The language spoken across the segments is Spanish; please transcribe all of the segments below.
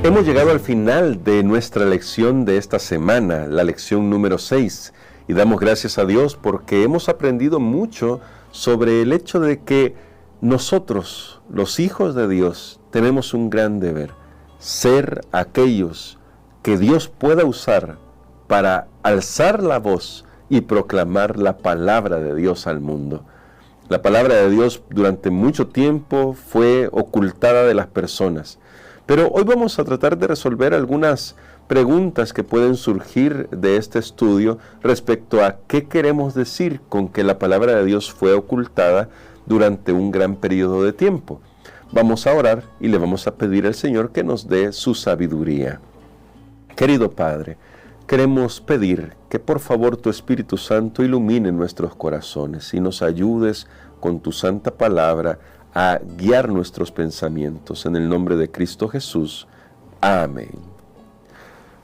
Hemos llegado al final de nuestra lección de esta semana, la lección número 6, y damos gracias a Dios porque hemos aprendido mucho sobre el hecho de que nosotros, los hijos de Dios, tenemos un gran deber, ser aquellos que Dios pueda usar para alzar la voz y proclamar la palabra de Dios al mundo. La palabra de Dios durante mucho tiempo fue ocultada de las personas. Pero hoy vamos a tratar de resolver algunas preguntas que pueden surgir de este estudio respecto a qué queremos decir con que la palabra de Dios fue ocultada durante un gran periodo de tiempo. Vamos a orar y le vamos a pedir al Señor que nos dé su sabiduría. Querido Padre, queremos pedir que por favor tu Espíritu Santo ilumine nuestros corazones y nos ayudes con tu santa palabra a guiar nuestros pensamientos. En el nombre de Cristo Jesús. Amén.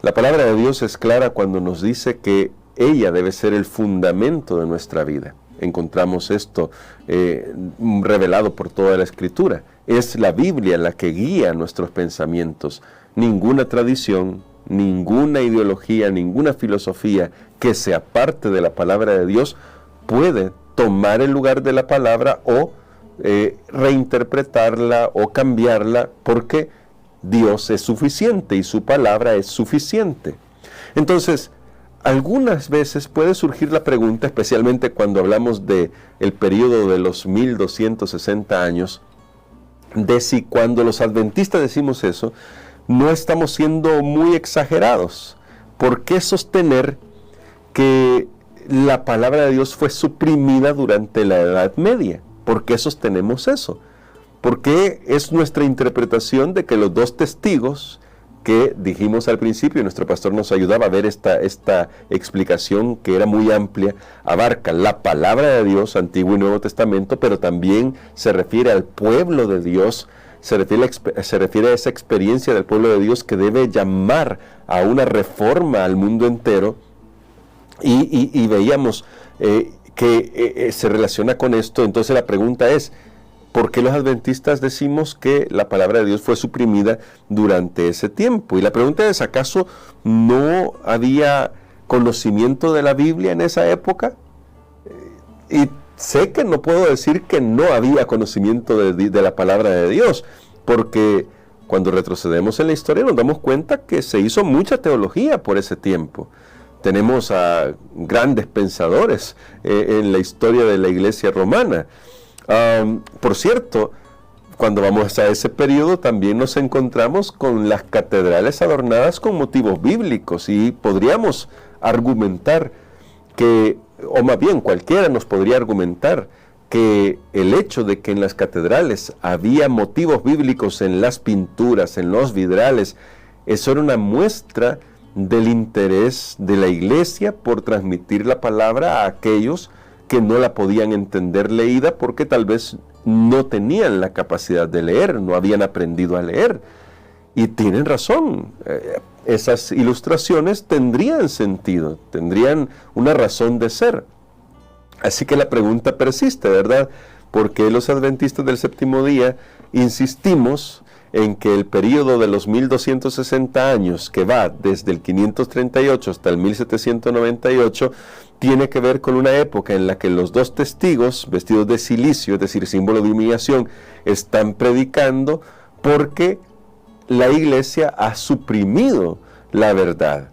La palabra de Dios es clara cuando nos dice que ella debe ser el fundamento de nuestra vida. Encontramos esto revelado por toda la Escritura. Es la Biblia la que guía nuestros pensamientos. Ninguna tradición, ninguna ideología, ninguna filosofía que se aparte de la palabra de Dios puede tomar el lugar de la palabra o reinterpretarla o cambiarla, porque Dios es suficiente y su palabra es suficiente. Entonces, algunas veces puede surgir la pregunta, especialmente cuando hablamos de el periodo de los 1260 años, de si cuando los adventistas decimos eso, no estamos siendo muy exagerados. ¿Por qué sostener que la palabra de Dios fue suprimida durante la Edad Media? ¿Por qué sostenemos eso? Porque es nuestra interpretación de que los dos testigos que dijimos al principio, y nuestro pastor nos ayudaba a ver esta explicación que era muy amplia, abarca la palabra de Dios, Antiguo y Nuevo Testamento, pero también se refiere al pueblo de Dios, se refiere a esa experiencia del pueblo de Dios que debe llamar a una reforma al mundo entero, y veíamos que se relaciona con esto. Entonces la pregunta es, ¿por qué los adventistas decimos que la palabra de Dios fue suprimida durante ese tiempo? Y la pregunta es, ¿acaso no había conocimiento de la Biblia en esa época? Y sé que no puedo decir que no había conocimiento de la palabra de Dios, porque cuando retrocedemos en la historia nos damos cuenta que se hizo mucha teología por ese tiempo. Tenemos a grandes pensadores en la historia de la Iglesia romana. Por cierto, cuando vamos a ese periodo también nos encontramos con las catedrales adornadas con motivos bíblicos, y podríamos argumentar que, o más bien cualquiera nos podría argumentar que el hecho de que en las catedrales había motivos bíblicos en las pinturas, en los vidrales, eso era una muestra del interés de la Iglesia por transmitir la palabra a aquellos que no la podían entender leída porque tal vez no tenían la capacidad de leer, no habían aprendido a leer. Y tienen razón, esas ilustraciones tendrían sentido, tendrían una razón de ser. Así que la pregunta persiste, ¿verdad? ¿Por qué los adventistas del séptimo día insistimos en que el periodo de los 1260 años, que va desde el 538 hasta el 1798, tiene que ver con una época en la que los dos testigos, vestidos de cilicio, es decir, símbolo de humillación, están predicando porque la Iglesia ha suprimido la verdad?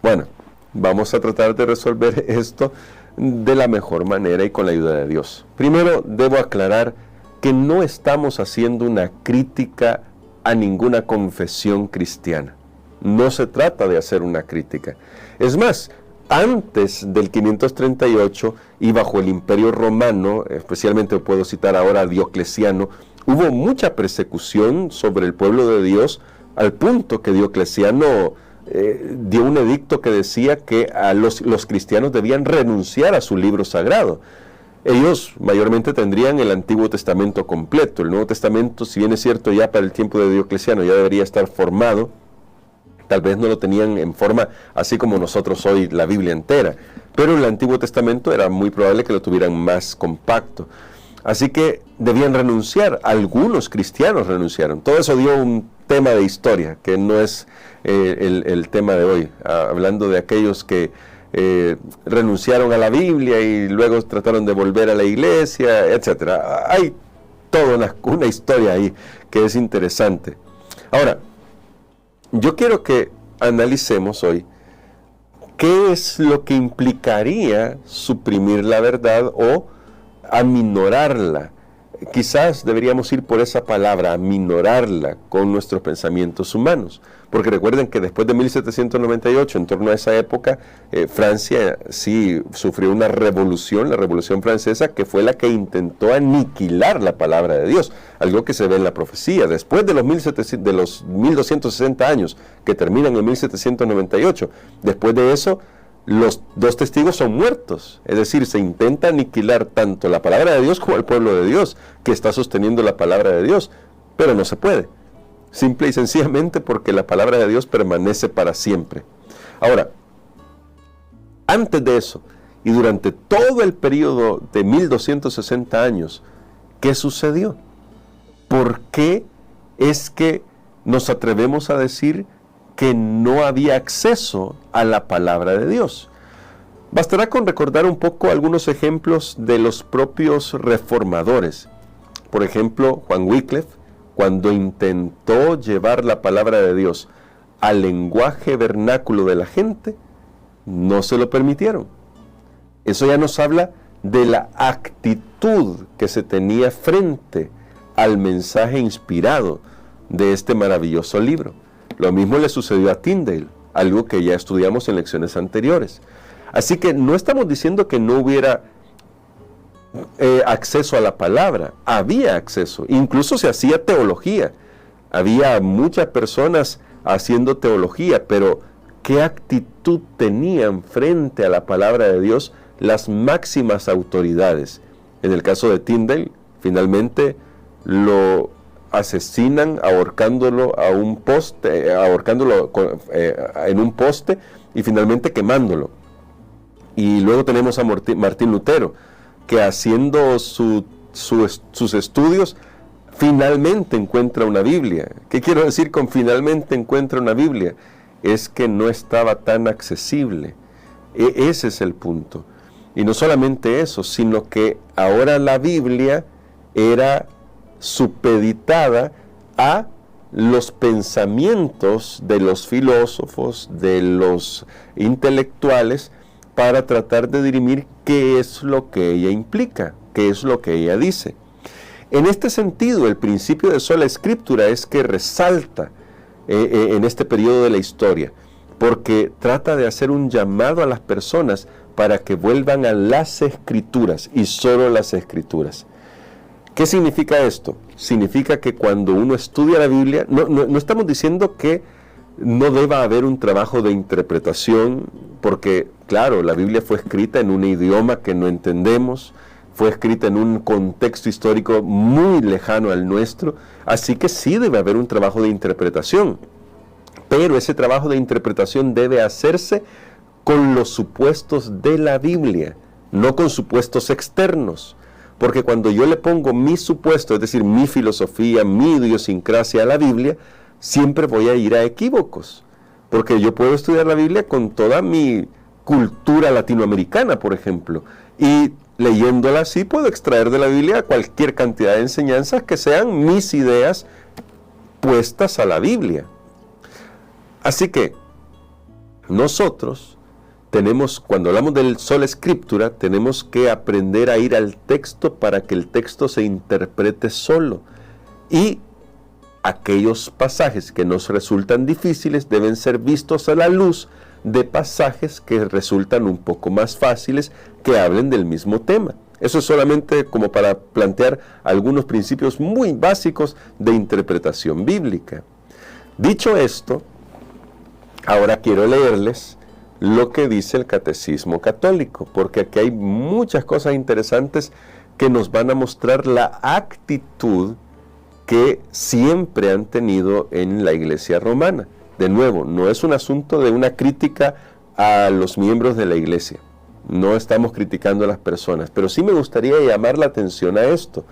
Bueno, vamos a tratar de resolver esto de la mejor manera y con la ayuda de Dios. Primero, debo aclarar que no estamos haciendo una crítica a ninguna confesión cristiana. No se trata de hacer una crítica. Es más, antes del 538 y bajo el Imperio Romano, especialmente puedo citar ahora a Diocleciano, hubo mucha persecución sobre el pueblo de Dios, al punto que Diocleciano dio un edicto que decía que a los cristianos debían renunciar a su libro sagrado. Ellos mayormente tendrían el Antiguo Testamento completo. El Nuevo Testamento, si bien es cierto, ya para el tiempo de Diocleciano ya debería estar formado, tal vez no lo tenían en forma así como nosotros hoy la Biblia entera, pero el Antiguo Testamento era muy probable que lo tuvieran más compacto. Así que debían renunciar. Algunos cristianos renunciaron. Todo eso dio un tema de historia, que no es el tema de hoy, hablando de aquellos que renunciaron a la Biblia y luego trataron de volver a la iglesia, etcétera. Hay toda una historia ahí que es interesante. Ahora, yo quiero que analicemos hoy qué es lo que implicaría suprimir la verdad o aminorarla. Quizás deberíamos ir por esa palabra, aminorarla con nuestros pensamientos humanos. Porque recuerden que después de 1798, en torno a esa época, Francia sí sufrió una revolución, la Revolución Francesa, que fue la que intentó aniquilar la palabra de Dios, algo que se ve en la profecía. Después de los 1260 años, que terminan en 1798, después de eso, los dos testigos son muertos. Es decir, se intenta aniquilar tanto la palabra de Dios como el pueblo de Dios, que está sosteniendo la palabra de Dios, pero no se puede. Simple y sencillamente porque la palabra de Dios permanece para siempre. Ahora, antes de eso, y durante todo el periodo de 1260 años, ¿qué sucedió? ¿Por qué es que nos atrevemos a decir que no había acceso a la palabra de Dios? Bastará con recordar un poco algunos ejemplos de los propios reformadores. Por ejemplo, Juan Wycliffe, cuando intentó llevar la palabra de Dios al lenguaje vernáculo de la gente, no se lo permitieron. Eso ya nos habla de la actitud que se tenía frente al mensaje inspirado de este maravilloso libro. Lo mismo le sucedió a Tyndale, algo que ya estudiamos en lecciones anteriores. Así que no estamos diciendo que no hubiera acceso a la palabra, había acceso, incluso se hacía teología, había muchas personas haciendo teología, pero ¿qué actitud tenían frente a la palabra de Dios las máximas autoridades? En el caso de Tyndale, finalmente lo asesinan ahorcándolo a un poste, en un poste y finalmente quemándolo. Y luego tenemos a Martín Lutero, que haciendo sus estudios, finalmente encuentra una Biblia. ¿Qué quiero decir con finalmente encuentra una Biblia? Es que no estaba tan accesible. Ese es el punto. Y no solamente eso, sino que ahora la Biblia era supeditada a los pensamientos de los filósofos, de los intelectuales, para tratar de dirimir qué es lo que ella implica, qué es lo que ella dice. En este sentido, el principio de sola escritura es que resalta en este periodo de la historia, porque trata de hacer un llamado a las personas para que vuelvan a las Escrituras y solo las Escrituras. ¿Qué significa esto? Significa que cuando uno estudia la Biblia, no estamos diciendo que no deba haber un trabajo de interpretación, porque, claro, la Biblia fue escrita en un idioma que no entendemos, fue escrita en un contexto histórico muy lejano al nuestro, así que sí debe haber un trabajo de interpretación, pero ese trabajo de interpretación debe hacerse con los supuestos de la Biblia, no con supuestos externos, porque cuando yo le pongo mi supuesto, es decir, mi filosofía, mi idiosincrasia a la Biblia, siempre voy a ir a equívocos, porque yo puedo estudiar la Biblia con toda mi cultura latinoamericana, por ejemplo, y leyéndola así puedo extraer de la Biblia cualquier cantidad de enseñanzas que sean mis ideas puestas a la Biblia. Así que nosotros tenemos, cuando hablamos del sola escritura, tenemos que aprender a ir al texto para que el texto se interprete solo, y aquellos pasajes que nos resultan difíciles deben ser vistos a la luz de pasajes que resultan un poco más fáciles, que hablen del mismo tema. Eso es solamente como para plantear algunos principios muy básicos de interpretación bíblica. Dicho esto, ahora quiero leerles lo que dice el Catecismo Católico, porque aquí hay muchas cosas interesantes que nos van a mostrar la actitud que siempre han tenido en la Iglesia romana. De nuevo, no es un asunto de una crítica a los miembros de la Iglesia. No estamos criticando a las personas, pero sí me gustaría llamar la atención a esto.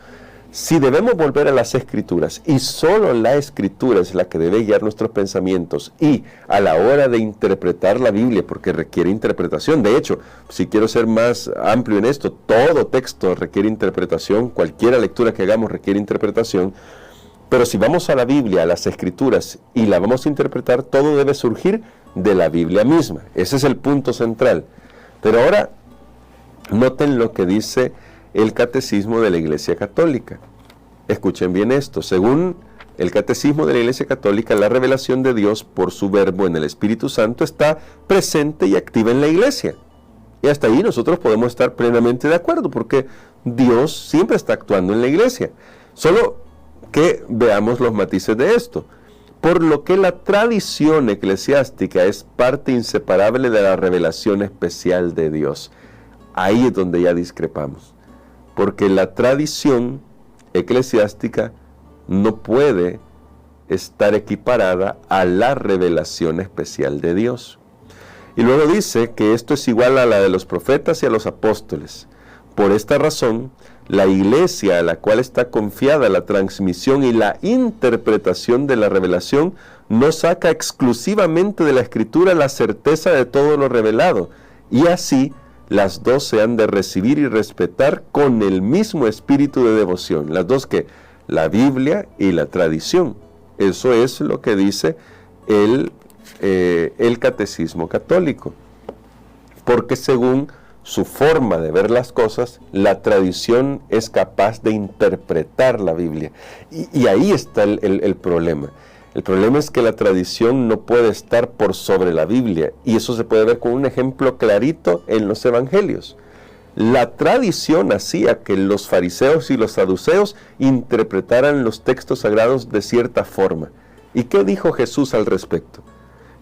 Si debemos volver a las Escrituras, y solo la Escritura es la que debe guiar nuestros pensamientos, y a la hora de interpretar la Biblia, porque requiere interpretación, de hecho, si quiero ser más amplio en esto, todo texto requiere interpretación, cualquier lectura que hagamos requiere interpretación, pero si vamos a la Biblia, a las Escrituras, y la vamos a interpretar, todo debe surgir de la Biblia misma. Ese es el punto central. Pero ahora, noten lo que dice el Catecismo de la Iglesia Católica. Escuchen bien esto. Según el Catecismo de la Iglesia Católica, la revelación de Dios por su Verbo en el Espíritu Santo está presente y activa en la Iglesia. Y hasta ahí nosotros podemos estar plenamente de acuerdo, porque Dios siempre está actuando en la Iglesia. Solo que veamos los matices de esto. Por lo que la tradición eclesiástica es parte inseparable de la revelación especial de Dios. Ahí es donde ya discrepamos. Porque la tradición eclesiástica no puede estar equiparada a la revelación especial de Dios. Y luego dice que esto es igual a la de los profetas y a los apóstoles. Por esta razón, la Iglesia, a la cual está confiada la transmisión y la interpretación de la revelación, no saca exclusivamente de la Escritura la certeza de todo lo revelado, y así las dos se han de recibir y respetar con el mismo espíritu de devoción. Las dos que la Biblia y la tradición. Eso es lo que dice el Catecismo Católico. Porque según su forma de ver las cosas, la tradición es capaz de interpretar la Biblia. Y ahí está el problema. El problema es que la tradición no puede estar por sobre la Biblia, y eso se puede ver con un ejemplo clarito en los evangelios. La tradición hacía que los fariseos y los saduceos interpretaran los textos sagrados de cierta forma. ¿Y qué dijo Jesús al respecto?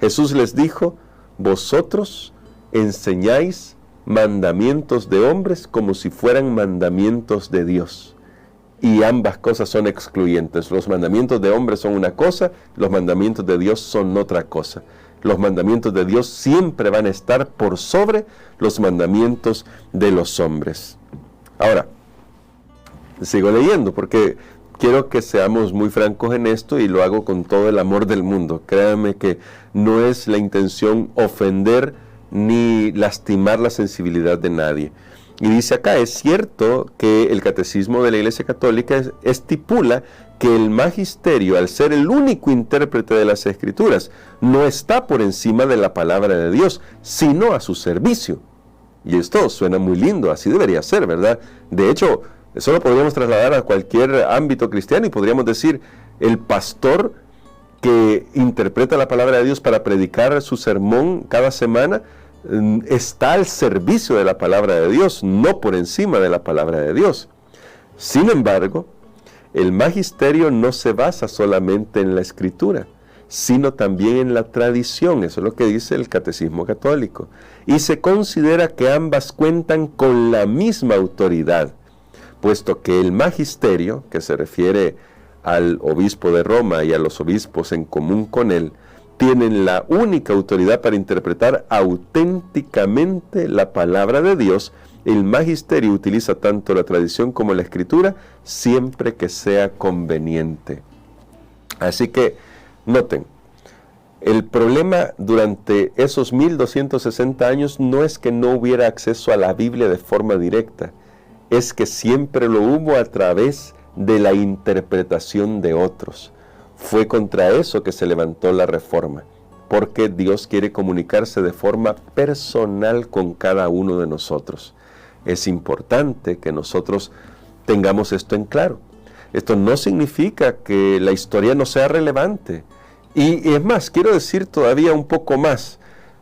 Jesús les dijo: vosotros enseñáis mandamientos de hombres como si fueran mandamientos de Dios. Y ambas cosas son excluyentes. Los mandamientos de hombres son una cosa, los mandamientos de Dios son otra cosa. Los mandamientos de Dios siempre van a estar por sobre los mandamientos de los hombres. Ahora, sigo leyendo porque quiero que seamos muy francos en esto, y lo hago con todo el amor del mundo. Créanme que no es la intención ofender ni lastimar la sensibilidad de nadie. Y dice acá: es cierto que el Catecismo de la Iglesia Católica estipula que el magisterio, al ser el único intérprete de las Escrituras, no está por encima de la palabra de Dios, sino a su servicio. Y esto suena muy lindo, así debería ser, ¿verdad? De hecho, eso lo podríamos trasladar a cualquier ámbito cristiano y podríamos decir: el pastor que interpreta la palabra de Dios para predicar su sermón cada semana está al servicio de la palabra de Dios, no por encima de la palabra de Dios. Sin embargo, el magisterio no se basa solamente en la Escritura, sino también en la tradición. Eso es lo que dice el Catecismo Católico. Y se considera que ambas cuentan con la misma autoridad, puesto que el magisterio, que se refiere al obispo de Roma y a los obispos en común con él, tienen la única autoridad para interpretar auténticamente la palabra de Dios. El magisterio utiliza tanto la tradición como la Escritura, siempre que sea conveniente. Así que, noten, el problema durante esos 1260 años no es que no hubiera acceso a la Biblia de forma directa, es que siempre lo hubo a través de la interpretación de otros. Fue contra eso que se levantó la Reforma, porque Dios quiere comunicarse de forma personal con cada uno de nosotros. Es importante que nosotros tengamos esto en claro. Esto no significa que la historia no sea relevante. Y es más, quiero decir todavía un poco más.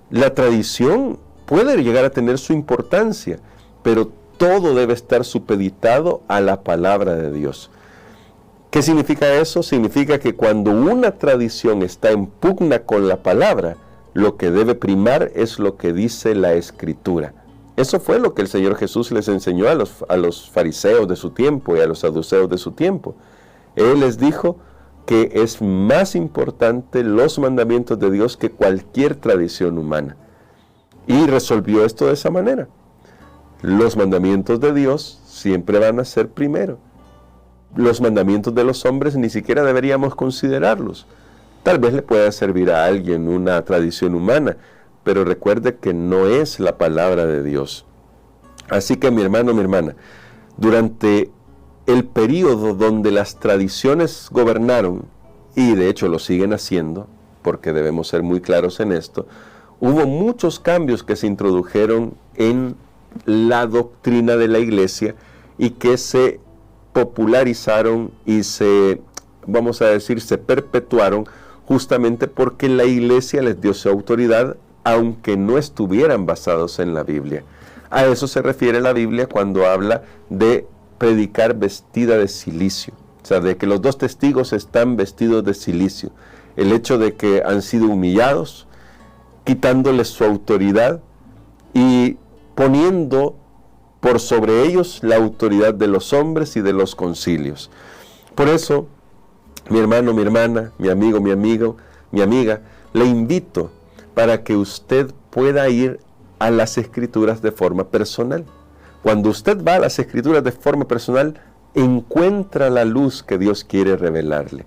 La tradición puede llegar a tener su importancia, pero todo debe estar supeditado a la palabra de Dios. ¿Qué significa eso? Significa que cuando una tradición está en pugna con la palabra, lo que debe primar es lo que dice la Escritura. Eso fue lo que el Señor Jesús les enseñó a los fariseos de su tiempo y a los saduceos de su tiempo. Él les dijo que es más importante los mandamientos de Dios que cualquier tradición humana. Y resolvió esto de esa manera. Los mandamientos de Dios siempre van a ser primero. los mandamientos de los hombres ni siquiera deberíamos considerarlos. Tal vez le pueda servir a alguien una tradición humana, pero recuerde que no es la palabra de Dios. Así que mi hermano, mi hermana, durante el período donde las tradiciones gobernaron, y de hecho lo siguen haciendo, porque debemos ser muy claros en esto, hubo muchos cambios que se introdujeron en la doctrina de la iglesia y que se popularizaron y se perpetuaron justamente porque la iglesia les dio su autoridad, aunque no estuvieran basados en la Biblia. A eso se refiere la Biblia cuando habla de predicar vestida de cilicio. O sea, de que los dos testigos están vestidos de cilicio. El hecho de que han sido humillados, quitándoles su autoridad y poniendo por sobre ellos la autoridad de los hombres y de los concilios. Por eso, mi hermano, mi hermana, mi amigo, mi amiga, le invito para que usted pueda ir a las Escrituras de forma personal. Cuando usted va a las Escrituras de forma personal, encuentra la luz que Dios quiere revelarle.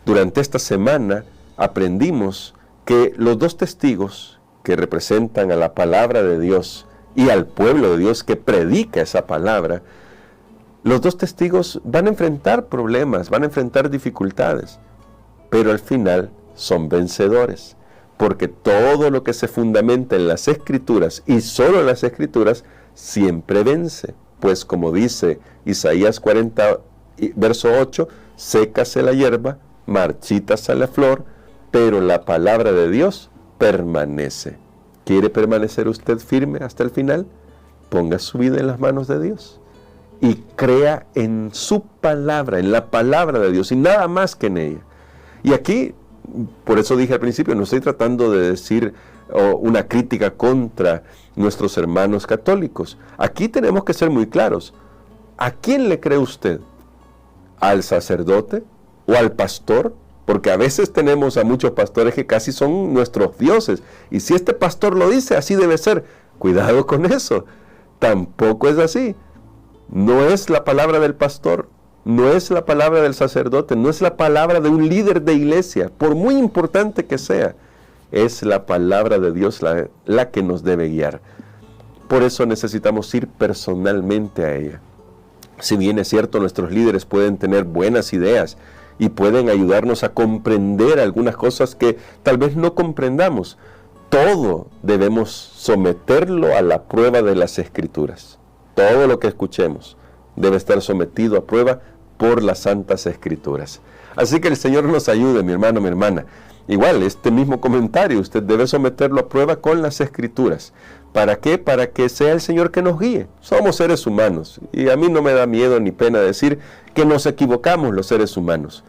Durante esta semana aprendimos que los dos testigos que representan a la palabra de Dios y al pueblo de Dios que predica esa palabra, los dos testigos van a enfrentar problemas, van a enfrentar dificultades, pero al final son vencedores, porque todo lo que se fundamenta en las Escrituras y solo en las Escrituras siempre vence. Pues como dice Isaías 40, verso 8, sécase la hierba, marchítase la flor, pero la palabra de Dios permanece. ¿Quiere permanecer usted firme hasta el final? Ponga su vida en las manos de Dios y crea en su palabra, en la palabra de Dios y nada más que en ella. Y aquí, por eso dije al principio, no estoy tratando de decir una crítica contra nuestros hermanos católicos. Aquí tenemos que ser muy claros. ¿A quién le cree usted? ¿Al sacerdote o al pastor? Porque a veces tenemos a muchos pastores que casi son nuestros dioses. Y si este pastor lo dice, así debe ser. Cuidado con eso. Tampoco es así. No es la palabra del pastor, no es la palabra del sacerdote, no es la palabra de un líder de iglesia, por muy importante que sea. Es la palabra de Dios la que nos debe guiar. Por eso necesitamos ir personalmente a ella. Si bien es cierto, nuestros líderes pueden tener buenas ideas y pueden ayudarnos a comprender algunas cosas que tal vez no comprendamos, todo debemos someterlo a la prueba de las Escrituras. Todo lo que escuchemos debe estar sometido a prueba por las Santas Escrituras. Así que el Señor nos ayude, mi hermano, mi hermana. Igual, este mismo comentario, usted debe someterlo a prueba con las Escrituras. ¿Para qué? Para que sea el Señor que nos guíe. Somos seres humanos y a mí no me da miedo ni pena decir que nos equivocamos los seres humanos,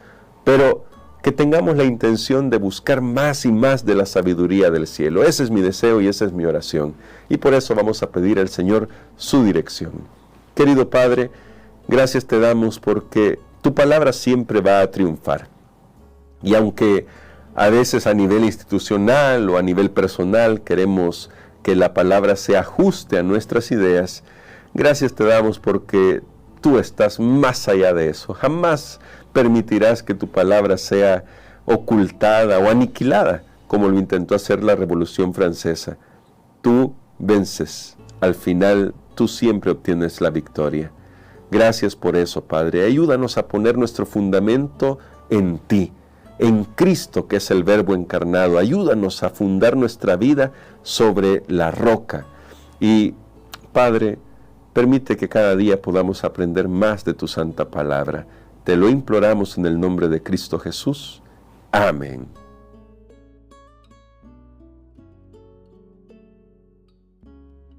pero que tengamos la intención de buscar más y más de la sabiduría del cielo. Ese es mi deseo y esa es mi oración. Y por eso vamos a pedir al Señor su dirección. Querido Padre, gracias te damos porque tu palabra siempre va a triunfar. Y aunque a veces a nivel institucional o a nivel personal queremos que la palabra se ajuste a nuestras ideas, gracias te damos porque tú estás más allá de eso. Jamás permitirás que tu palabra sea ocultada o aniquilada, como lo intentó hacer la Revolución Francesa. Tú vences. Al final, tú siempre obtienes la victoria. Gracias por eso, Padre. Ayúdanos a poner nuestro fundamento en ti, en Cristo, que es el Verbo encarnado. Ayúdanos a fundar nuestra vida sobre la roca. Y, Padre, permite que cada día podamos aprender más de tu santa palabra. Te lo imploramos en el nombre de Cristo Jesús. Amén.